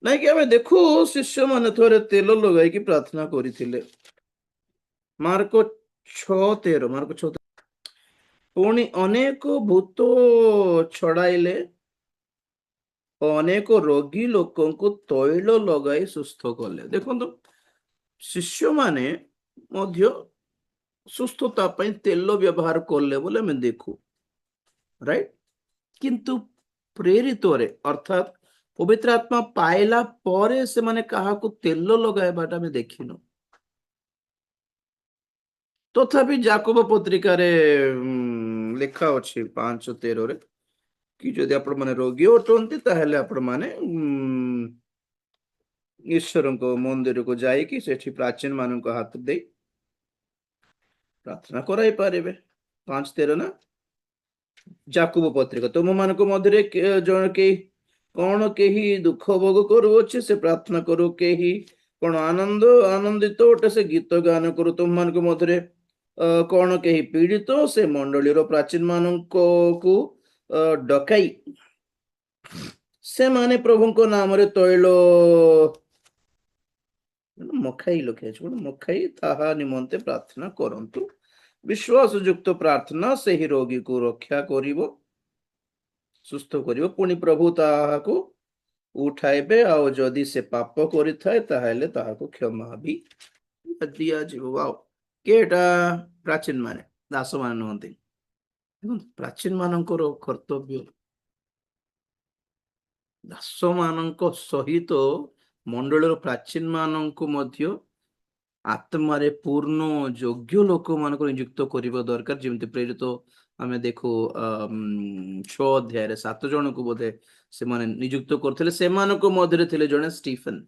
ନାଇଁ କି ଆମେ ଦେଖୁ ଶିଷ୍ୟ ମାନେ ଥରେ ତେଲ ଲଗାଇକି ପ୍ରାର୍ଥନା କରିଥିଲେ। Mark 6:13, mark 6। ପୁଣି ଅନେକ ଭୂତ ଛଡାଇଲେ, ଅନେକ ରୋଗୀ ଲୋକଙ୍କୁ ତୈଳ ଲଗାଇ ସୁସ୍ଥ କଲେ। ଦେଖନ୍ତୁ, ଶିଷ୍ୟମାନେ ମଧ୍ୟ ସୁସ୍ଥତା ପାଇଁ ତେଲ ବ୍ୟବହାର କଲେ ବୋଲି ଆମେ ଦେଖୁ, ରାଇଟ୍। କିନ୍ତୁ ପ୍ରେରିତରେ ଅର୍ଥାତ୍ ପବିତ୍ର ଆତ୍ମା ପାଇଲା ପରେ ସେମାନେ କାହାକୁ ତେଲ ଲଗାଇବାଟା ଆମେ ଦେଖିନୁ। ତଥାପି ଯାକୋବ ପତ୍ରିକାରେ ଲେଖା ଅଛି 5:13 କି ଯଦି ଆପଣ ମାନେ ରୋଗୀ ଅଟନ୍ତି ତାହେଲେ ଆପଣ ମାନେ ଈଶ୍ୱରଙ୍କ ମନ୍ଦିରକୁ ଯାଇକି ସେଠି ପ୍ରାଚୀନ ମାନଙ୍କ ହାତ ଦେଇ ପ୍ରାର୍ଥନା କରାଇ ପାରିବେ। 5:13 ନା ଯାକୋବ ପତ୍ରିକା। ତୁମ ମାନଙ୍କ ମଧ୍ୟରେ ଜଣେ କେହି କଣ କେହି ଦୁଃଖ ଭୋଗ କରୁଅଛି ସେ ପ୍ରାର୍ଥନା କରୁ, କେହି କଣ ଆନନ୍ଦିତ ଅଟେ ସେ ଗୀତ ଗାନ କରୁ, ତୁମ ମାନଙ୍କ ମଧ୍ୟରେ କଣ କେହି ପୀଡ଼ିତ ସେ ମଣ୍ଡଳୀର ପ୍ରାଚୀନ ମାନଙ୍କୁ ଡକାଇ ସେମାନେ ପ୍ରଭୁଙ୍କ ନାମରେ ତୈଳ ମଖାଇ ତାହା ନିମନ୍ତେ ପ୍ରାର୍ଥନା କରନ୍ତୁ। ବିଶ୍ୱାସ ଯୁକ୍ତ ପ୍ରାର୍ଥନା ସେହି ରୋଗୀକୁ ରକ୍ଷା କରିବ, ସୁସ୍ଥ କରିବ, ପୁଣି ପ୍ରଭୁ ତାହାକୁ ଉଠାଇବେ, ଆଉ ଯଦି ସେ ପାପ କରିଥାଏ ତାହେଲେ ତାହାକୁ କ୍ଷମା ବି ଦିଆଯିବ। ଆଉ କେଟା ପ୍ରାଚୀନ ମାନେ, ଦାସ ମାନେ ନୁହନ୍ତି। ପ୍ରାଚୀନ ମାନଙ୍କର କର୍ତ୍ତବ୍ୟ ଦାସ ମାନଙ୍କ ସହିତ ମଣ୍ଡଳୀର ପ୍ରାଚୀନ ମାନଙ୍କୁ ମଧ୍ୟ ଆତ୍ମାରେ ପୂର୍ଣ୍ଣ ଯୋଗ୍ୟ ଲୋକମାନଙ୍କୁ ନିଯୁକ୍ତ କରିବା ଦରକାର। ଯେମିତି ପ୍ରେରିତ ଆମେ ଦେଖୁ 6 ଅଧ୍ୟାୟରେ 7 ଜଣଙ୍କୁ ବୋଧେ ସେମାନେ ନିଯୁକ୍ତ କରୁଥିଲେ, ସେମାନଙ୍କ ମଧ୍ୟରେ ଥିଲେ ଜଣେ ଷ୍ଟିଫେନ୍।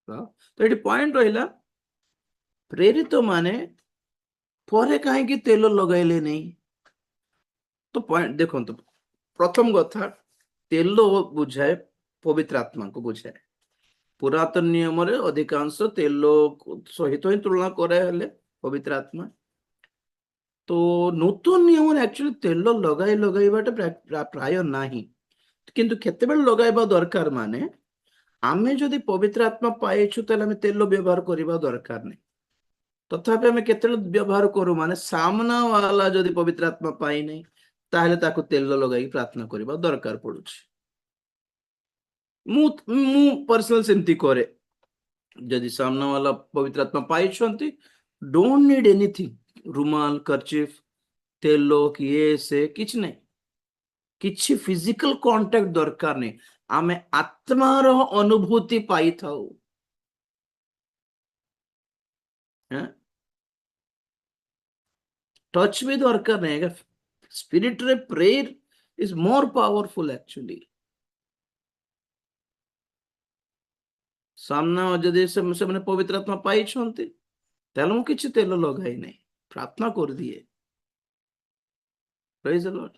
ତ ଏଠି ପଏଣ୍ଟ ରହିଲା, ପ୍ରେରିତ ମାନେ ପରେ କାହିଁକି ତେଲ ଲଗାଇଲେ ନାହିଁ? ତ ପଏଣ୍ଟ ଦେଖନ୍ତୁ, ପ୍ରଥମ କଥା, ତେଲ ବୁଝାଏ ପବିତ୍ର ଆତ୍ମାକୁ ବୁଝାଏ। ପୁରାତନ ନିୟମରେ ଅଧିକାଂଶ ତେଲ ସହିତ ହିଁ ତୁଳନା କରାହେଲେ ପବିତ୍ର ଆତ୍ମା। ତ ନୂତନ ନିୟମରେ ଆକ୍ଚୁଆଲି ତେଲ ଲଗାଇବାଟା ପ୍ରାୟ ନାହିଁ, କିନ୍ତୁ କେତେବେଳେ ଲଗାଇବା ଦରକାର ମାନେ ଆମେ ଯଦି ପବିତ୍ର ଆତ୍ମା ପାଇଛୁ ତାହେଲେ ଆମେ ତେଲ ବ୍ୟବହାର କରିବା ଦରକାର ନାହିଁ। ତଥାପି ଆମେ କେତେବେଳେ ବ୍ୟବହାର କରୁ ମାନେ ସାମ୍ନା ବାଲା ଯଦି ପବିତ୍ର ଆତ୍ମା ପାଇନାହିଁ ତାହେଲେ ତାକୁ ତେଲ ଲଗାଇକି ପ୍ରାର୍ଥନା କରିବା ଦରକାର ପଡୁଛି। ମୁଁ ପର୍ସନାଲ ସେମିତି କରେ। ଯଦି ସାମ୍ନା ବାଲା ପବିତ୍ର ଆତ୍ମା ପାଇଛନ୍ତି, ଡୋଣ୍ଟ ନିଡ୍ ଏନିଥିଙ୍ଗ, ରୁମାଲ, କର୍ଚିଫ୍, ତେଲ କି ସେ କିଛି ନାହିଁ, କିଛି ଫିଜିକାଲ କଣ୍ଟାକ୍ଟ ଦରକାର ନାହିଁ। ଆମେ ଆତ୍ମାର ଅନୁଭୂତି ପାଇଥାଉ। ଟଚ୍ ବି ଦରକାର ନାହିଁ। ସ୍ପିରିଟରେ ପ୍ରେୟର ଇଜ ମୋର ପାୱାରଫୁଲ ଆକ୍ଚୁଆଲି। ସାମ୍ନା ଯଦି ସେମାନେ ପବିତ୍ର ଆତ୍ମା ପାଇଛନ୍ତି ତାହେଲେ ମୁଁ କିଛି ତେଲ ଲଗାଇ ନାହିଁ, ପ୍ରାର୍ଥନା କରିଦିଏ। ପ୍ରେଜ୍ ଦ ଲର୍ଡ।